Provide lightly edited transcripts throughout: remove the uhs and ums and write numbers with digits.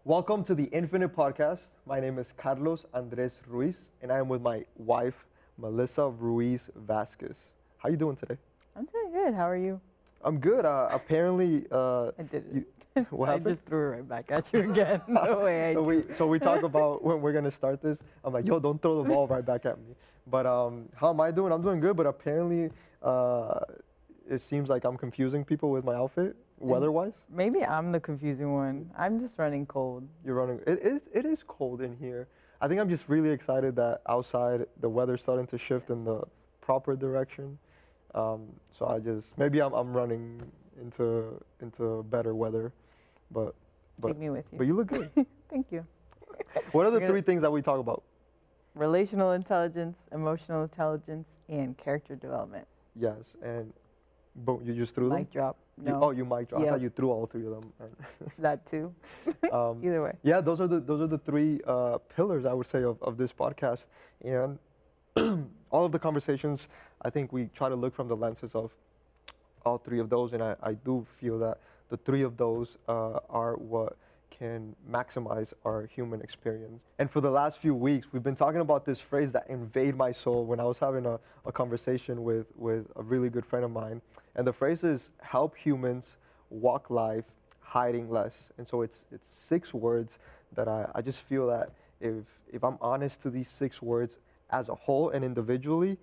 Welcome to the Infinite Podcast. My name is Carlos Andres Ruiz, and I am with my wife, Melissa Ruiz Vasquez. How you doing today? I'm doing good. How are you? I'm good. Apparently, I did you, it. what I happened? just threw it right back at you again. No way I so do. we talk about when we're gonna start this. I'm like, yo, don't throw the ball right back at me. But how am I doing? I'm doing good. But apparently, it seems like I'm confusing people with my outfit, weather-wise. Maybe I'm the confusing one. I'm just running cold. You're running. It is cold in here. I think I'm just really excited that outside the weather's starting to shift in the proper direction. So I just maybe I'm running into better weather, but Take me with you. but you look good. Thank you. What are the We're three things that we talk about? Relational intelligence, emotional intelligence, and character development. Yes, and boom, you just threw them. Mic drop. You, No. oh, you mic drop. I Yep. thought you threw all three of them. That too. um, Either way. yeah, those are the three pillars I would say of this podcast, and all of the conversations. I think we try to look from the lenses of all three of those, and I do feel that the three of those are what can maximize our human experience. And for the last few weeks, we've been talking about this phrase that invade my soul when I was having a conversation with a really good friend of mine. And the phrase is help humans walk life hiding less. And so it's 6 words that I just feel that if I'm honest to these 6 words as a whole and individually,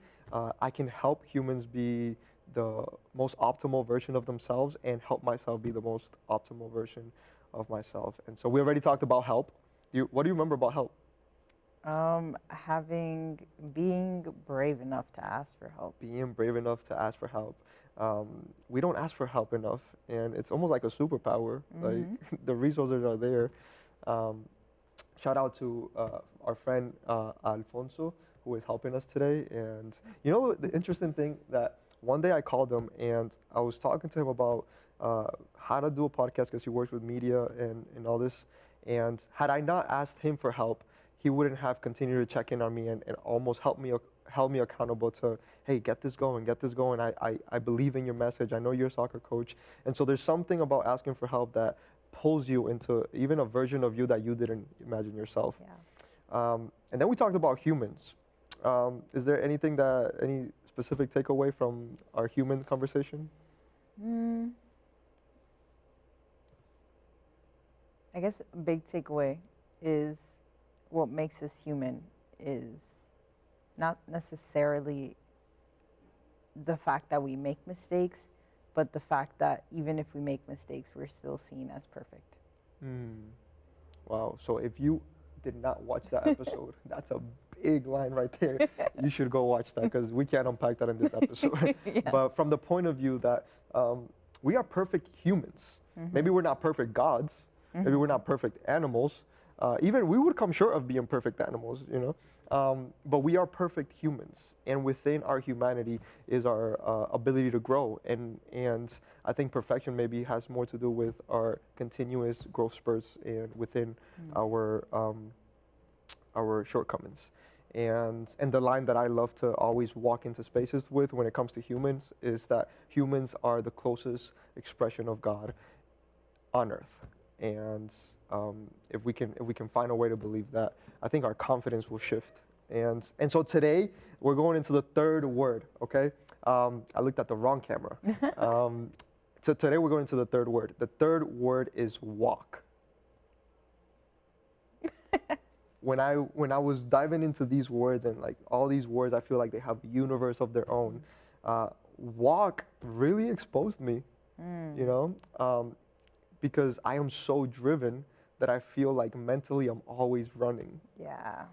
I can help humans be the most optimal version of themselves and help myself be the most optimal version of myself. And so we already talked about help. What do you remember about help? Being brave enough to ask for help. Being brave enough to ask for help. We don't ask for help enough, and it's almost like a superpower. Like the resources are there. Shout out to our friend Alfonso, who is helping us today. And you know the interesting thing that one day I called him and I was talking to him about how to do a podcast because he works with media and all this. And had I not asked him for help, he wouldn't have continued to check in on me and almost held me accountable to, hey, get this going. I believe in your message. I know you're a soccer coach. And so there's something about asking for help that pulls you into even a version of you that you didn't imagine yourself. Yeah. And then we talked about humans. Is there any specific takeaway from our human conversation? I guess a big takeaway is what makes us human is not necessarily the fact that we make mistakes, but the fact that even if we make mistakes, we're still seen as perfect. Wow. So if you did not watch that episode, that's a big line right there. You should go watch that because we can't unpack that in this episode. Yeah. But from the point of view that we are perfect humans. Maybe we're not perfect gods. Maybe we're not perfect animals. Even we would come short of being perfect animals, you know. But we are perfect humans, and within our humanity is our ability to grow. And I think perfection maybe has more to do with our continuous growth spurts and within our shortcomings. And the line that I love to always walk into spaces with when it comes to humans is that humans are the closest expression of God on earth. And if we can find a way to believe that, I think our confidence will shift. And so today we're going into the third word. Okay, I looked at the wrong camera. So today we're going to the third word. The third word is walk. When I was diving into these words and like all these words, I feel like they have a universe of their own. Walk really exposed me, you know, because I am so driven that I feel like mentally I'm always running. Yeah.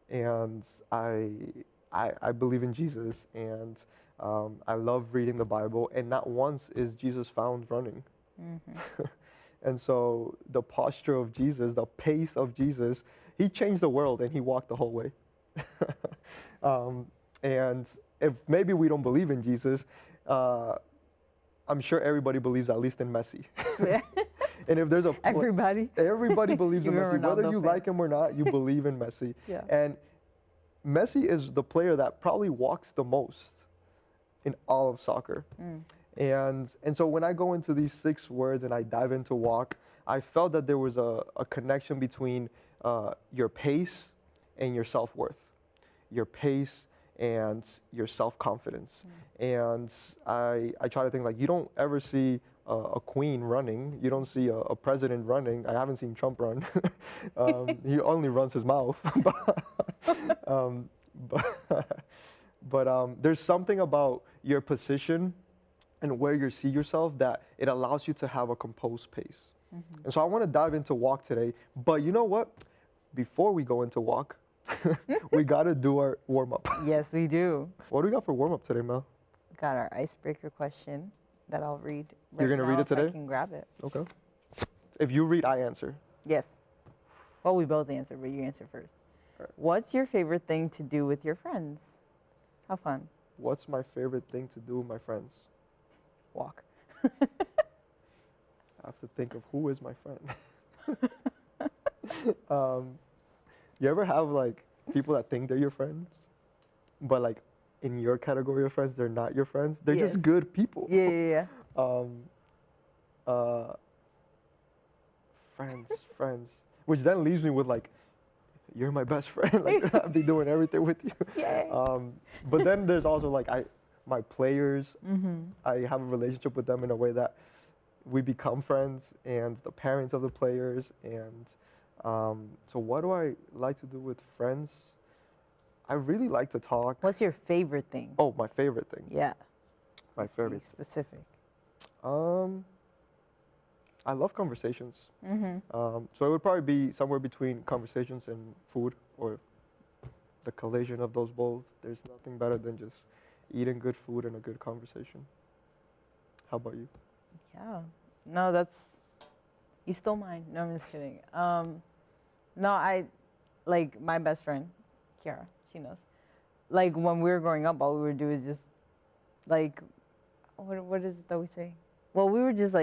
And I believe in Jesus, and I love reading the Bible, and not once is Jesus found running. And so the posture of Jesus, the pace of Jesus, he changed the world and he walked the whole way. And if maybe we don't believe in Jesus, I'm sure everybody believes at least in Messi. Yeah. And if there's Everybody believes in Even Messi, whether Ronaldo you fans. like him or not, you believe in Messi. Yeah. And Messi is the player that probably walks the most in all of soccer. And so when I go into these 6 words and I dive into walk, I felt that there was a connection between your pace and your self-worth, your pace and your self-confidence. And I try to think like you don't ever see a queen running. You don't see a president running. I haven't seen Trump run. He only runs his mouth. um, but there's something about your position and where you see yourself that it allows you to have a composed pace. And so I want to dive into walk today. But you know what? Before we go into walk, we got to do our warm up. Yes, we do. What do we got for warm up today, Mel? Got our icebreaker question that I'll read. You're going to read it today? I can grab it. Okay. If you read, I answer. Yes. Well, we both answer, but you answer first. All right. What's your favorite thing to do with your friends? Have fun. What's my favorite thing to do with my friends? Walk. I have to think of who is my friend. You ever have like people that think they're your friends, but like in your category of friends, they're not your friends. They're Yes. just good people. Yeah. Friends. Which then leaves me with like, you're my best friend. Like I'll be doing everything with you. Yay. But then there's also like my players. Mm-hmm. I have a relationship with them in a way that we become friends, and the parents of the players. And so what do I like to do with friends? I really like to talk. What's your favorite thing? Oh, my favorite thing. Yeah. My Let's be favorite. specific. I love conversations. Mm-hmm. So it would probably be somewhere between conversations and food, or the collision of those both. There's nothing better than just eating good food and a good conversation. How about you? Yeah. No, that's. You stole mine. No, I'm just kidding. No, I like my best friend, Kiara. She knows. Like when we were growing up, all we would do is just, like, what is it that we say? Well, we would just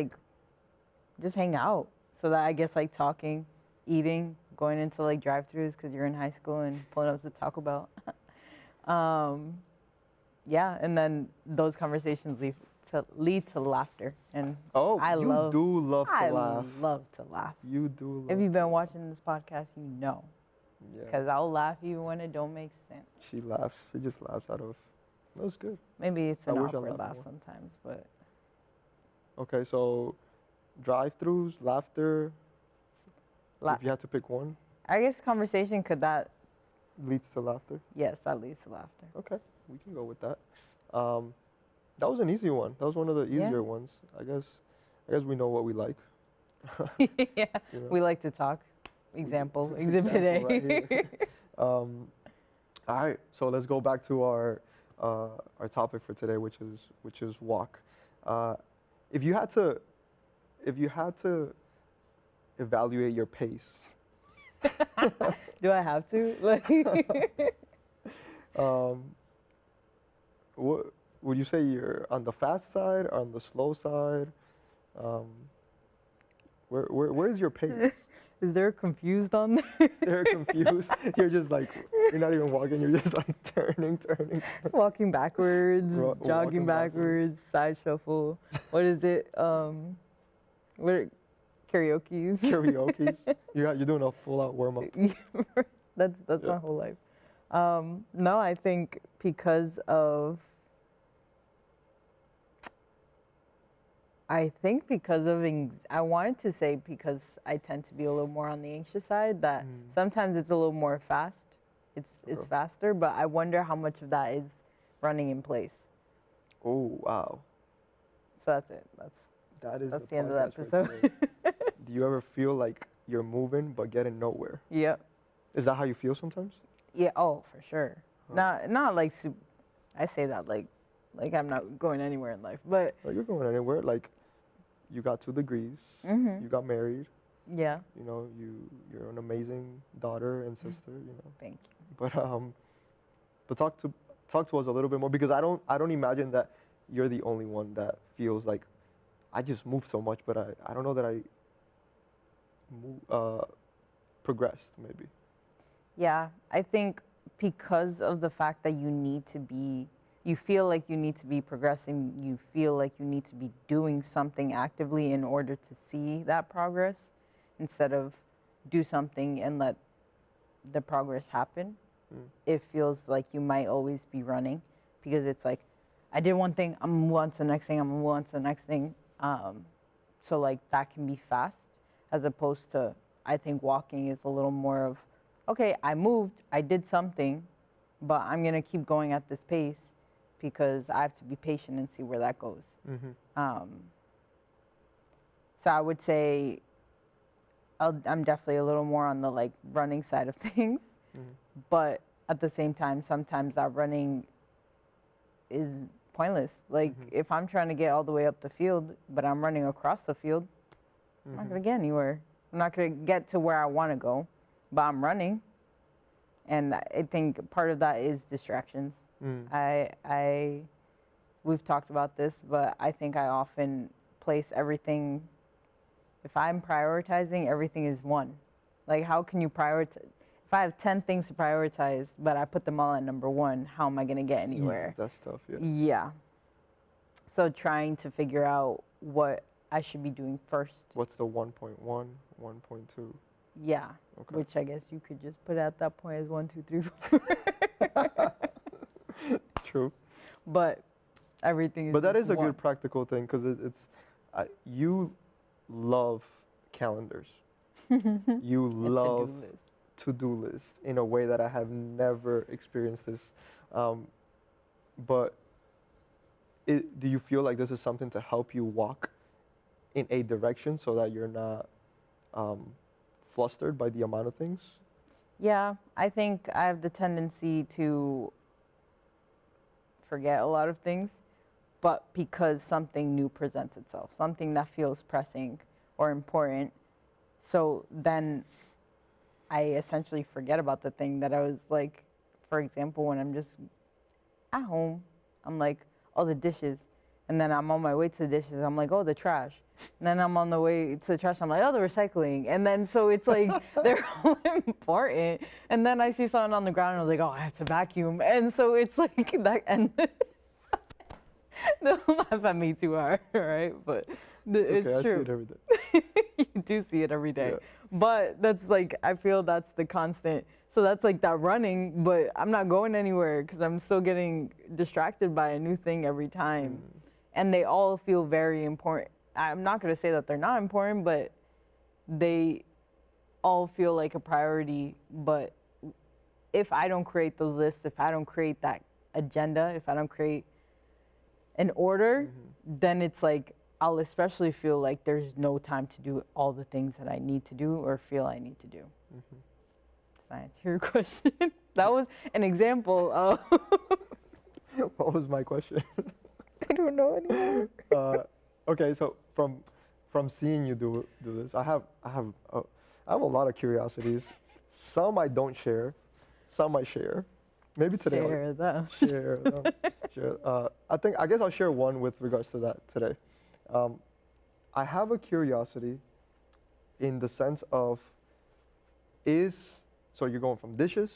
just hang out. So that I guess like talking, eating, going into like drive-throughs because you're in high school and pulling up to Taco Bell. Yeah, and then those conversations lead to laughter, and Oh, I you love. do love to I laugh. love to laugh. You do love If you've to been laugh. watching this podcast, you know, Yeah. because I'll laugh even when it don't make sense. She laughs. She just laughs out of. That was good. Maybe it's I an wish I awkward laughed laugh more. sometimes, but Okay, so drive-throughs, laughter. La- If you had to pick one, I guess conversation could leads to laughter. yes, that leads to laughter. Okay, we can go with that. That was an easy one. That was one of the Yeah. easier ones. I guess we know what we like. Yeah, You know? we like to talk. Example, Exhibit Example A. right here. All right, so let's go back to our topic for today, which is walk. If you had to evaluate your pace, Do I have to? Like, what would you say you're on the fast side or on the slow side? Where's your pace? is there confused on there? They're confused. You're just like, you're not even walking. You're just like turning. Walking backwards, Walking jogging backwards, side shuffle. What is it? What karaoke's? Karaoke's. You're doing a full out warm up. That's Yeah. my whole life. No, I think because of I wanted to say because I tend to be a little more on the anxious side, that sometimes it's a little more fast. It's Okay. faster, but I wonder how much of that is running in place. Oh wow, So that's it. that is That's the the end of the podcast for episode. today. Do you ever feel like you're moving but getting nowhere? Yep. Is that how you feel sometimes? Yeah. Oh, for sure. Huh. Not like I say that like I'm not going anywhere in life, but Like you're going anywhere. Like you got 2 degrees. mhm. You got married. Yeah. You know, you're an amazing daughter and sister. You know, Thank you. but talk to us a little bit more, because I don't imagine that you're the only one that feels like I just moved so much, but I don't know that I progressed maybe. Yeah, I think because of the fact that you need to be you feel like you need to be progressing, you feel like you need to be doing something actively in order to see that progress instead of do something and let the progress happen. It feels like you might always be running because it's like, I did one thing, I'm gonna move on to the next thing, I'm gonna move on to the next thing. So like that can be fast as opposed to, I think walking is a little more of, okay, I moved, I did something, but I'm gonna keep going at this pace because I have to be patient and see where that goes. Um, so I would say I'm definitely a little more on the like running side of things, but at the same time, sometimes that running is pointless. Like if I'm trying to get all the way up the field, but I'm running across the field, I'm not gonna get anywhere. I'm not gonna get to where I want to go, but I'm running. And I think part of that is distractions. We've talked about this, but I think I often place everything. If I'm prioritizing, everything is one. Like, how can you prioritize? If I have 10 things to prioritize, but I put them all at number one, how am I going to get anywhere? That's tough, yeah. Yeah. So trying to figure out what I should be doing first. What's the 1.1, 1.2? Yeah. Okay. Which I guess you could just put at that point as 1, 2, 3, 4. True. But everything is. But that just is a one. good practical thing because you love calendars. You love to-do lists in a way that I have never experienced this. But do you feel like this is something to help you walk in a direction so that you're not flustered by the amount of things? Yeah, I think I have the tendency to forget a lot of things, but because something new presents itself, something that feels pressing or important, so then I essentially forget about the thing that I was like, for example, when I'm just at home, I'm like, oh, the dishes. And then I'm on my way to the dishes, I'm like, oh, the trash. And then I'm on the way to the trash, I'm like, oh, the recycling. And then so it's like, they're all important. And then I see something on the ground, and I was like, oh, I have to vacuum. And so it's like that, and don't laugh at me too hard, right? But it's okay, true. I see it every day. You do see it every day. Yeah. But that's like, I feel that's the constant. So that's like that running, but I'm not going anywhere because I'm still getting distracted by a new thing every time. And they all feel very important. I'm not going to say that they're not important, but they all feel like a priority. But if I don't create those lists, if I don't create that agenda, if I don't create an order, then it's like I'll especially feel like there's no time to do all the things that I need to do or feel I need to do. Does that answer your question? That was an example of. What was my question? I don't know anymore. Okay, so from seeing you do this, I have a lot of curiosities. Some I don't share, some I share. Maybe today Share them. Share them. Share. I guess I'll share one with regards to that today. I have a curiosity in the sense of so you're going from dishes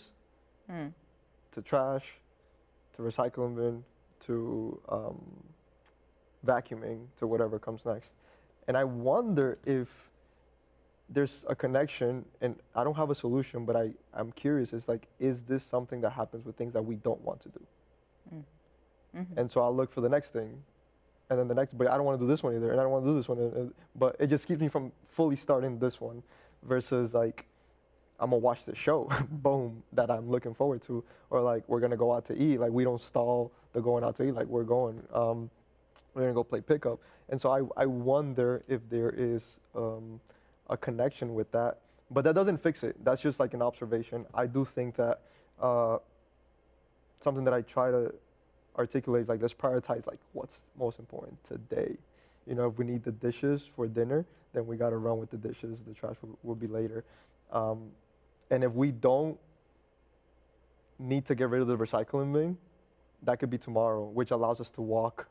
to trash to recycling bin to vacuuming to whatever comes next. And I wonder if there's a connection, and I don't have a solution, but I'm curious, it's like, is this something that happens with things that we don't want to do? And so I'll look for the next thing, and then the next, but I don't want to do this one either, and I don't want to do this one, but it just keeps me from fully starting this one, versus like, I'm gonna watch the show, boom, that I'm looking forward to, or like, we're gonna go out to eat, like we don't stall the going out to eat, like we're going, we're gonna go play pickup. And so I wonder if there is a connection with that, but that doesn't fix it. That's just like an observation. I do think that something that I try to articulate is like, let's prioritize like what's most important today. You know, if we need the dishes for dinner, then we gotta run with the dishes. The trash will be later. And if we don't need to get rid of the recycling bin, that could be tomorrow, which allows us to walk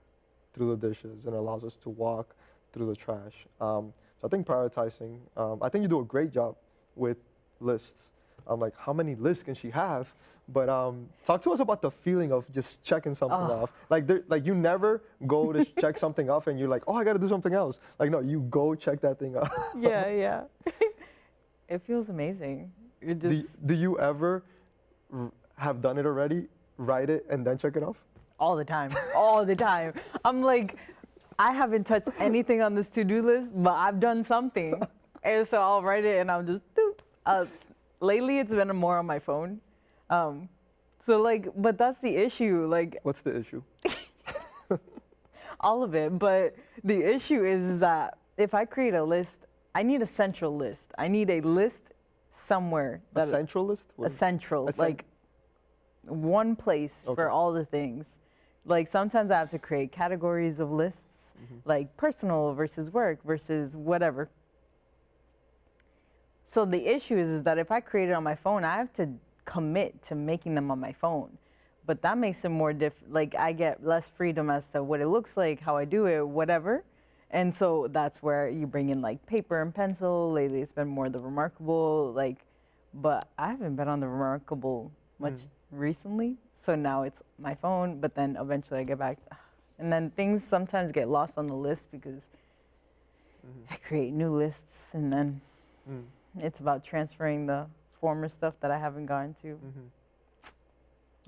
through the dishes and allows us to walk through the trash. So I think prioritizing, I think you do a great job with lists. I'm like, how many lists can she have? But talk to us about the feeling of just checking something Oh, off. Like, like you never go to check something off and you're like, oh, I got to do something else. Like, no, you go check that thing off. yeah, yeah. It feels amazing. It do, just do you ever have done it already, write it, and then check it off? all the time, all the time. I'm like, I haven't touched anything on this to-do list, but I've done something. And so I'll write it and I'm just, doop. Lately it's been more on my phone. So like, but that's the issue, like What's the issue? all of it. But the issue is that if I create a list, I need a central list. I need a list somewhere. A central list? A central, like one place for all the things. Like sometimes I have to create categories of lists, like personal versus work versus whatever. So the issue is that if I create it on my phone, I have to commit to making them on my phone. But that makes it more like I get less freedom as to what it looks like, how I do it, whatever. And so that's where you bring in like paper and pencil. Lately it's been more the Remarkable, like, but I haven't been on the Remarkable much recently. So now it's my phone, but then eventually I get back. And then things sometimes get lost on the list because I create new lists and then it's about transferring the former stuff that I haven't gotten to.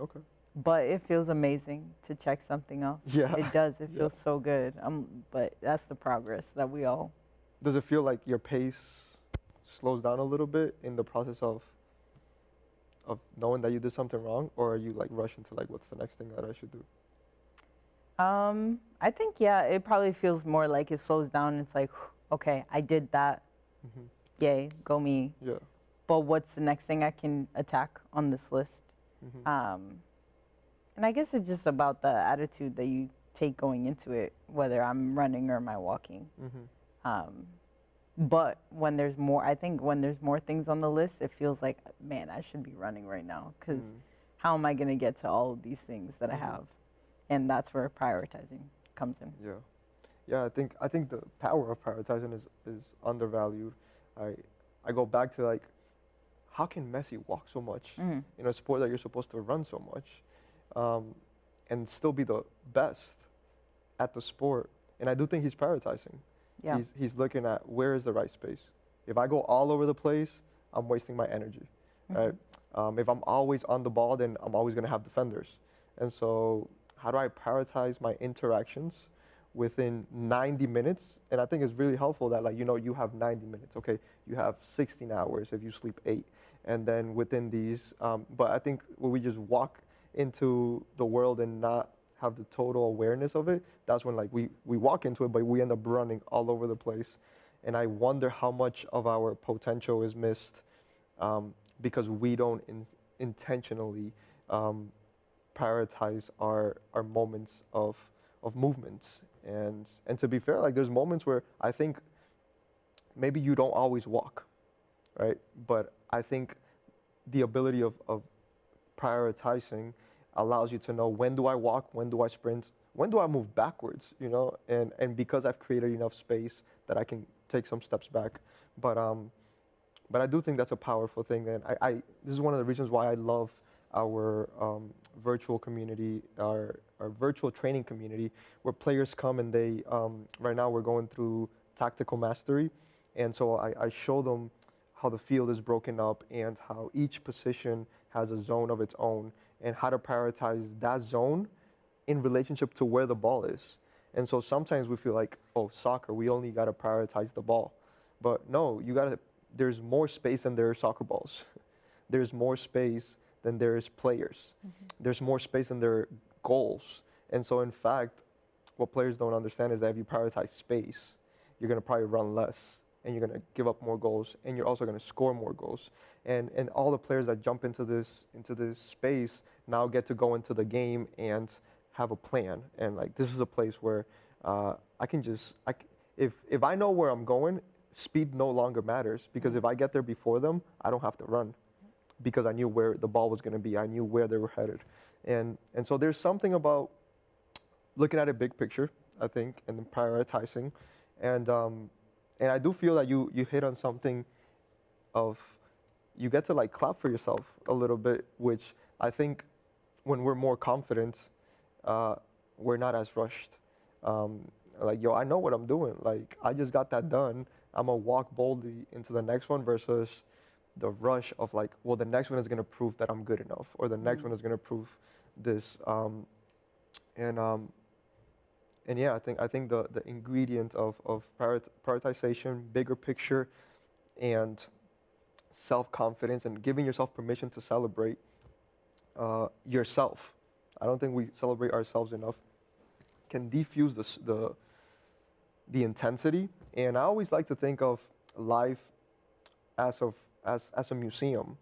Okay. But it feels amazing to check something off. Yeah. It does. It feels so good. But that's the progress that we all. Does it feel like your pace slows down a little bit in the process of knowing that you did something wrong, or are you like rushing to like what's the next thing that I should do? I think it probably feels more like it slows down. It's like, okay, I did that. Yay, go me. Yeah. But what's the next thing I can attack on this list? And I guess it's just about the attitude that you take going into it, whether I'm running or am I walking. But when there's more, I think when there's more things on the list, it feels like, man, I should be running right now because how am I going to get to all of these things that I have? And that's where prioritizing comes in. Yeah. Yeah, I think the power of prioritizing is undervalued. I go back to like, how can Messi walk so much in a sport that you're supposed to run so much, and still be the best at the sport? And I do think he's prioritizing. Yeah. He's looking at where is the right space. If I go all over the place, I'm wasting my energy. Right? If I'm always on the ball, then I'm always going to have defenders. And so how do I prioritize my interactions within 90 minutes? And I think it's really helpful that like, you have 90 minutes. Okay, you have 16 hours if you sleep 8. And then within these, but I think when we just walk into the world and not have the total awareness of it, that's when like we walk into it, but we end up running all over the place. And I wonder how much of our potential is missed because we don't intentionally prioritize our moments of movements. And to be fair, like there's moments where I think maybe you don't always walk, right? But I think the ability of prioritizing allows you to know, when do I walk, when do I sprint, when do I move backwards, and because I've created enough space that I can take some steps back. But I do think that's a powerful thing, and this is one of the reasons why I love our virtual community, our virtual training community, where players come and they, right now we're going through tactical mastery, and so I show them how the field is broken up and how each position has a zone of its own and how to prioritize that zone in relationship to where the ball is. And so sometimes we feel like, oh, soccer, we only got to prioritize the ball. But no, there's more space than there are soccer balls. There's more space than there is players. There's more space than there are goals. And so in fact, what players don't understand is that if you prioritize space, you're going to probably run less, and you're going to give up more goals, and you're also going to score more goals. And all the players that jump into this space now get to go into the game and have a plan. And like, this is a place where if I know where I'm going, speed no longer matters, because if I get there before them, I don't have to run, because I knew where the ball was going to be. I knew where they were headed. And so there's something about looking at a big picture, I think, and then prioritizing. And I do feel that you hit on something of you get to like clap for yourself a little bit, which I think when we're more confident, uh, we're not as rushed. Um, like, yo, I know what I'm doing. Like, I just got that done. I'm gonna walk boldly into the next one versus the rush of like, well, the next one is gonna prove that I'm good enough, or the next Mm. one is gonna prove this. And and yeah, I think the ingredient of prioritization, bigger picture, and self confidence, and giving yourself permission to celebrate yourself. I don't think we celebrate ourselves enough. Can defuse the intensity. And I always like to think of life as of as a museum.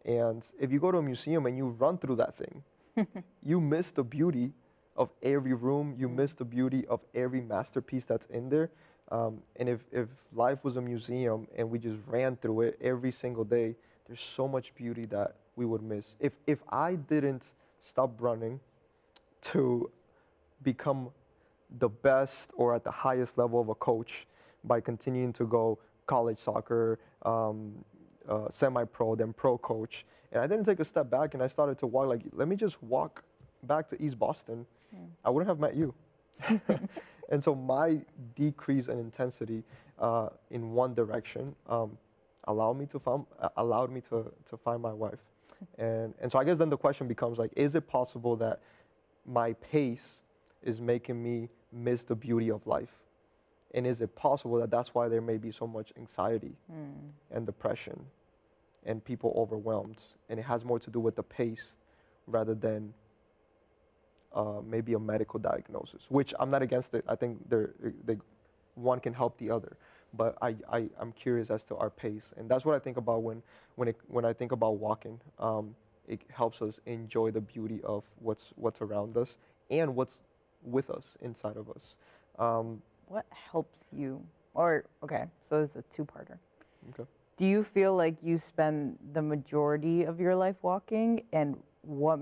And if you go to a museum and you run through that thing, you miss the beauty of every room. You Mm. miss the beauty of every masterpiece that's in there. And if life was a museum and we just ran through it every single day, there's so much beauty that we would miss. If I didn't stop running to become the best or at the highest level of a coach by continuing to go college soccer, semi-pro, then pro coach. And I didn't take a step back and I started to walk like, let me just walk back to East Boston. I wouldn't have met you. And so my decrease in intensity in one direction allowed me to find my wife. And so I guess then the question becomes like, is it possible that my pace is making me miss the beauty of life? And is it possible that that's why there may be so much anxiety Mm. and depression and people overwhelmed? And it has more to do with the pace rather than maybe a medical diagnosis, which I'm not against it. I think one can help the other. But I'm curious as to our pace. And that's what I think about when I think about walking. It helps us enjoy the beauty of what's around us and what's with us, inside of us. Um, What helps you? Or, okay, so it's a two-parter. okay. Do you feel like you spend the majority of your life walking? And what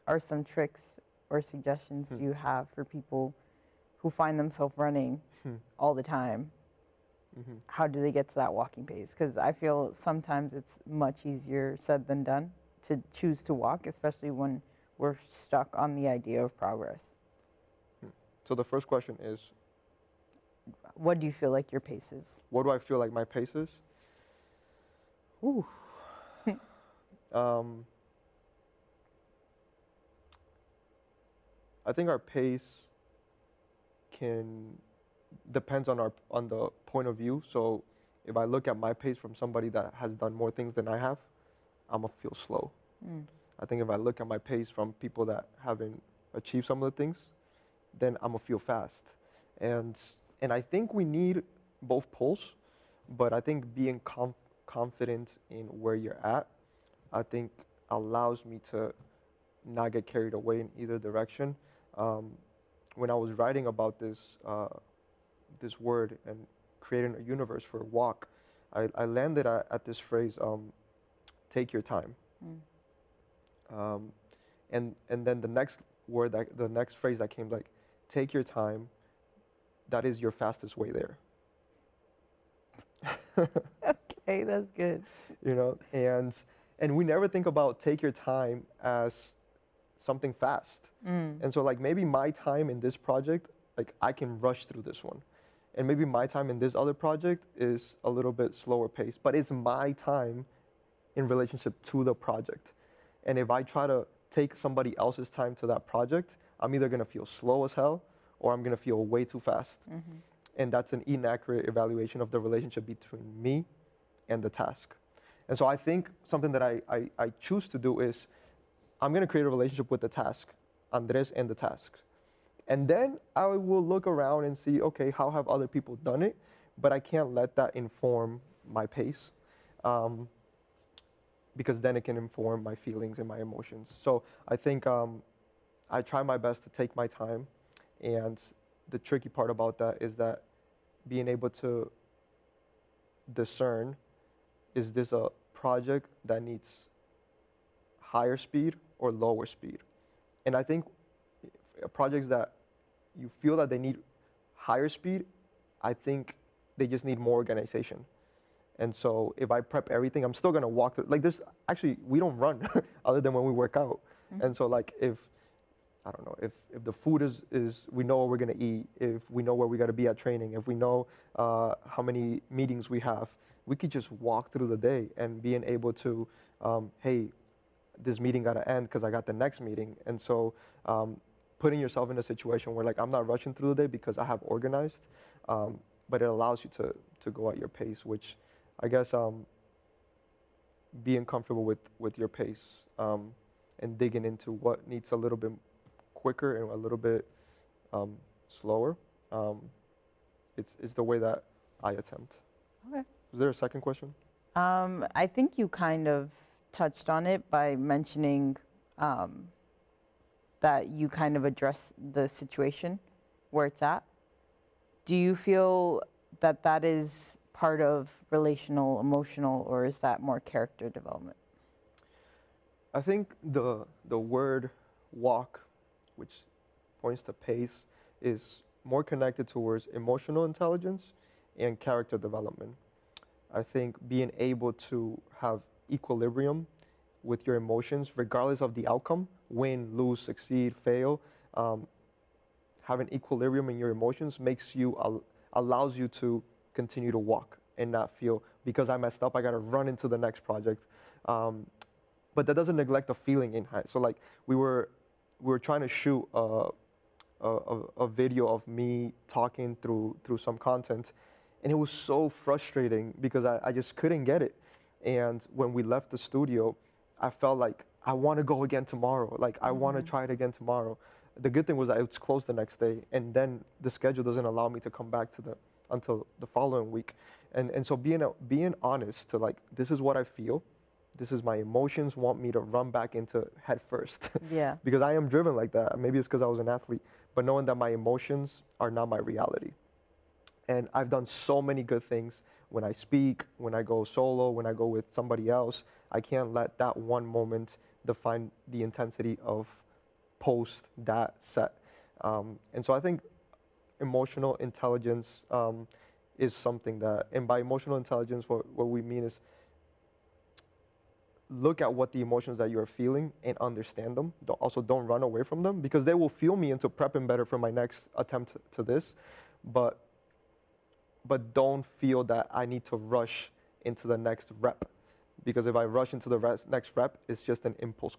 are some tricks or suggestions Hmm. you have for people who find themselves running Hmm. all the time? Mhm. How do they get to that walking pace? Because I feel sometimes it's much easier said than done to choose to walk, especially when we're stuck on the idea of progress. Hmm. So the first question is, What do you feel like your pace is? what do I feel like my pace is? Whew. Um, I think our pace can depends on the point of view. So if I look at my pace from somebody that has done more things than I have, I'm gonna feel slow. Mm. I think if I look at my pace from people that haven't achieved some of the things, then I'm gonna feel fast. And and I think we need both poles, but I think being confident in where you're at, I think allows me to not get carried away in either direction. Um, when I was writing about this word and creating a universe for walk, I landed at this phrase, take your time. Mm. And then the next phrase that came, like, take your time, that is your fastest way there. Okay, that's good. You know, and we never think about take your time as something fast. Mm. And so like maybe my time in this project, like I can rush through this one. And maybe my time in this other project is a little bit slower paced, but it's my time in relationship to the project. And if I try to take somebody else's time to that project, I'm either gonna feel slow as hell or I'm gonna feel way too fast. Mm-hmm. And that's an inaccurate evaluation of the relationship between me and the task. And so I think something that I choose to do is I'm gonna create a relationship with the task, Andres and the task. And then I will look around and see, okay, how have other people done it? But I can't let that inform my pace. Um, because then it can inform my feelings and my emotions. So I think I try my best to take my time, and the tricky part about that is that being able to discern, is this a project that needs higher speed or lower speed? And I think projects that you feel that they need higher speed, I think they just need more organization. And so if I prep everything, I'm still gonna walk through. Like there's actually we don't run other than when we work out. Mhm. And so like if I don't know if the food is we know what we're gonna eat, if we know where we gotta be at training, if we know how many meetings we have, we could just walk through the day and being able to, hey, this meeting gotta end because I got the next meeting. And so putting yourself in a situation where like I'm not rushing through the day because I have organized, but it allows you to go at your pace, which I guess being comfortable with your pace and digging into what needs a little bit quicker and a little bit slower. Um, it's the way that I attempt. Okay. Is there a second question? I think you kind of touched on it by mentioning um, that you kind of address the situation where it's at. Do you feel that that is part of relational, emotional, or is that more character development? I think the word walk, which points to pace, is more connected towards emotional intelligence and character development. I think being able to have equilibrium with your emotions, regardless of the outcome, win, lose, succeed, fail, um, having equilibrium in your emotions makes you allows you to continue to walk and not feel because I messed up, I gotta run into the next project. Um, but that doesn't neglect the feeling in high. So like we were trying to shoot a video of me talking through some content, and it was so frustrating because I just couldn't get it. And when we left the studio, I felt like I want to go again tomorrow. Like I want to Mm-hmm. try it again tomorrow. The good thing was that it was closed the next day, and then the schedule doesn't allow me to come back to the until the following week. And so being honest to like this is what I feel, this is my emotions want me to run back into head first Yeah. because I am driven like that. Maybe it's because I was an athlete, but knowing that my emotions are not my reality. And I've done so many good things when I speak, when I go solo, when I go with somebody else. I can't let that one moment define the intensity of post that set. And so I think emotional intelligence is something that, and by emotional intelligence, what we mean is look at what the emotions that you're feeling and understand them. Also, don't run away from them because they will fuel me into prepping better for my next attempt to this. But don't feel that I need to rush into the next rep because if I rush into the next rep, it's just an impulse,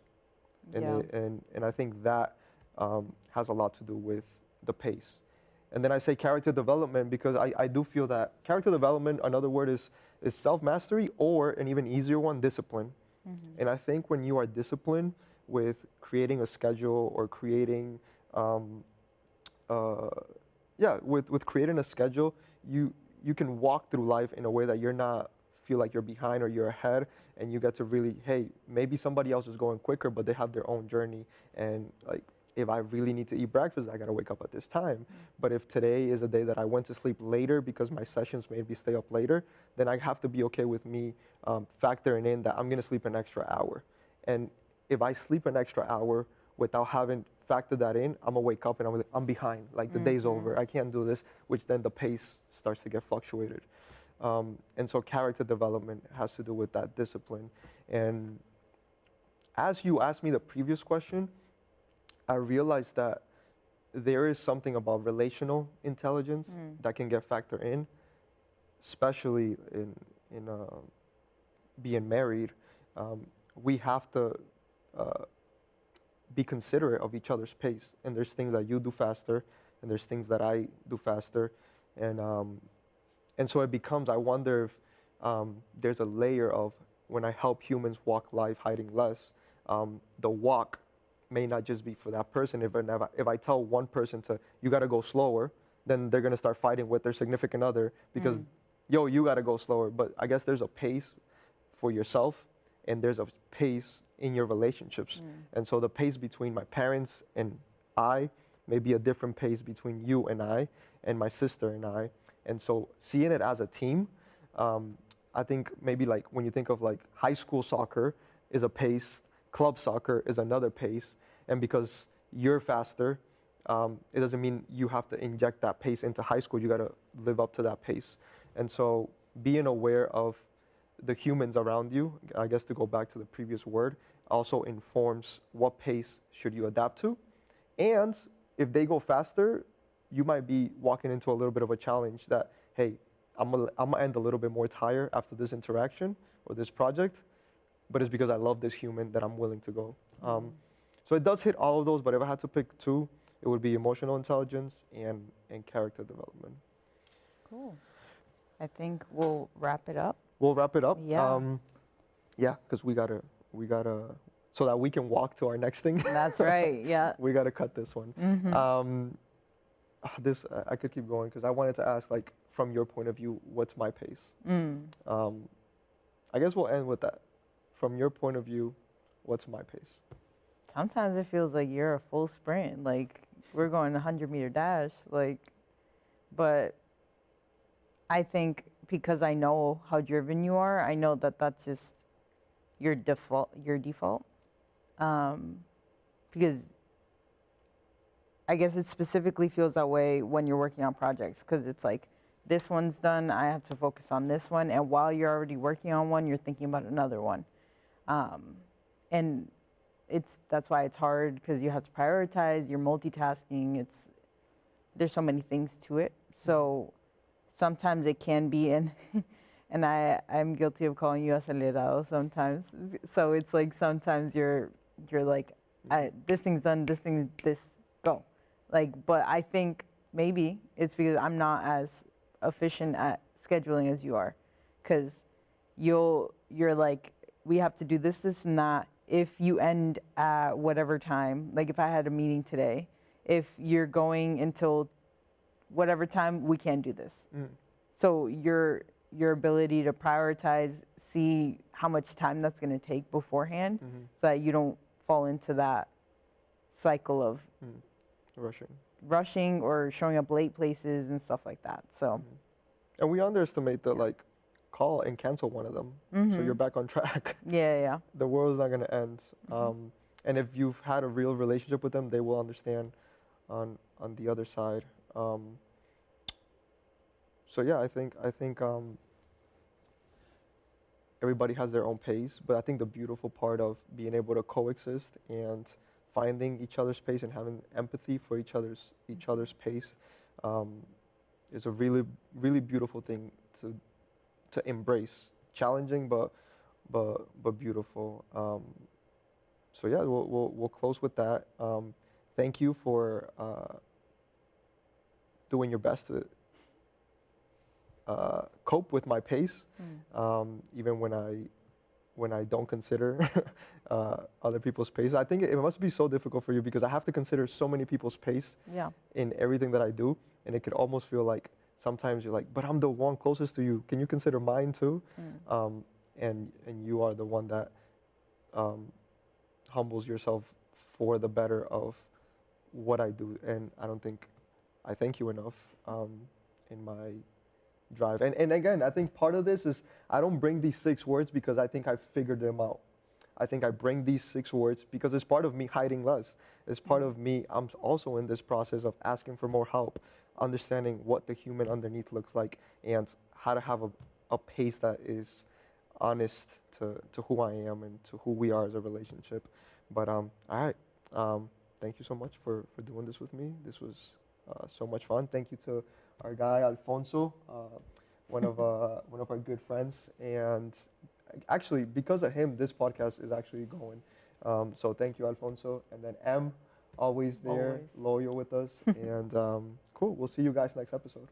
Yeah. and I think that has a lot to do with the pace. And then I say character development because I do feel that character development, another word is self mastery, or an even easier one, discipline. Mm-hmm. And I think when you are disciplined with creating a schedule or creating, um, uh, yeah, with creating a schedule, you can walk through life in a way that you're not feel like you're behind or you're ahead, and you get to really, hey, maybe somebody else is going quicker, but they have their own journey, and like if I really need to eat breakfast, I gotta wake up at this time. But if today is a day that I went to sleep later because my sessions made me stay up later, then I have to be okay with me factoring in that I'm gonna sleep an extra hour. And if I sleep an extra hour without having factored that in, I'm gonna wake up and I'm behind. Like the day's Mm-hmm. over. I can't do this, which then the pace starts to get fluctuated. And so character development has to do with that discipline. And as you asked me the previous question, I realized that there is something about relational intelligence Mm. that can get factored in, especially in being married. We have to uh, be considerate of each other's pace. And there's things that you do faster, and there's things that I do faster, and so it becomes. I wonder if there's a layer of when I help humans walk life hiding less. The walk may not just be for that person. If I tell one person to you got to go slower, then they're gonna start fighting with their significant other because Mm. yo you got to go slower. But I guess there's a pace for yourself, and there's a pace in your relationships. Mm. And so the pace between my parents and I may be a different pace between you and I and my sister and I. And so seeing it as a team, I think maybe like when you think of like high school soccer is a pace, club soccer is another pace, and because you're faster, it doesn't mean you have to inject that pace into high school. You got to live up to that pace. And so being aware of the humans around you, I guess to go back to the previous word, also informs what pace should you adapt to. And if they go faster, you might be walking into a little bit of a challenge that, hey, I'm gonna end a little bit more tired after this interaction or this project, but it's because I love this human that I'm willing to go. So it does hit all of those, but if I had to pick two, it would be emotional intelligence and character development. Cool. I think we'll wrap it up. We'll wrap it up. Yeah. Yeah, because we gotta, so that we can walk to our next thing. That's right. Yeah. We gotta cut this one. This I could keep going because I wanted to ask, like, from your point of view, what's my pace? I guess we'll end with that. From your point of view, what's my pace? Sometimes it feels like you're a full sprint. Like we're going 100-meter dash. Like, but I think because I know how driven you are, I know that that's just your default. Because I guess it specifically feels that way when you're working on projects, because it's like, this one's done, I have to focus on this one, and while you're already working on one, you're thinking about another one. And that's why it's hard, because you have to prioritize, you're multitasking, there's so many things to it. So sometimes it can be, and I'm guilty of calling you acelerado sometimes. So it's like sometimes you're like, this thing's done, this go. Like, but I think maybe it's because I'm not as efficient at scheduling as you are, because you're like, we have to do this, and that. If you end at whatever time, like if I had a meeting today, if you're going until whatever time, we can't do this. So your ability to prioritize, see how much time that's going to take beforehand, so that you don't fall into that cycle of rushing or showing up late places and stuff like that. So, and we underestimate the like call and cancel one of them, so you're back on track. Yeah. The world's not gonna end. And if you've had a real relationship with them, they will understand on the other side. So yeah, I think everybody has their own pace, but I think the beautiful part of being able to coexist and finding each other's pace and having empathy for each other's pace is a really, really beautiful thing to embrace. Challenging, but beautiful. So yeah, we'll close with that. Thank you for doing your best to cope with my pace, even when I don't consider other people's pace. I think it must be so difficult for you, because I have to consider so many people's pace in everything that I do, and it could almost feel like sometimes you're like, but I'm the one closest to you. Can you consider mine too? And you are the one that humbles yourself for the better of what I do, and I don't think I thank you enough in my drive. And again, I think part of this is I don't bring these 6 words because I think I've figured them out. I think I bring these 6 words because it's part of me hiding less. It's part of me, I'm also in this process of asking for more help, understanding what the human underneath looks like, and how to have a pace that is honest to who I am and to who we are as a relationship. But all right, thank you so much for doing this with me. This was so much fun. Thank you to our guy Alfonso, one of our good friends, and actually because of him, this podcast is actually going. So thank you, Alfonso, and then M, always there, loyal with us, and cool. We'll see you guys next episode.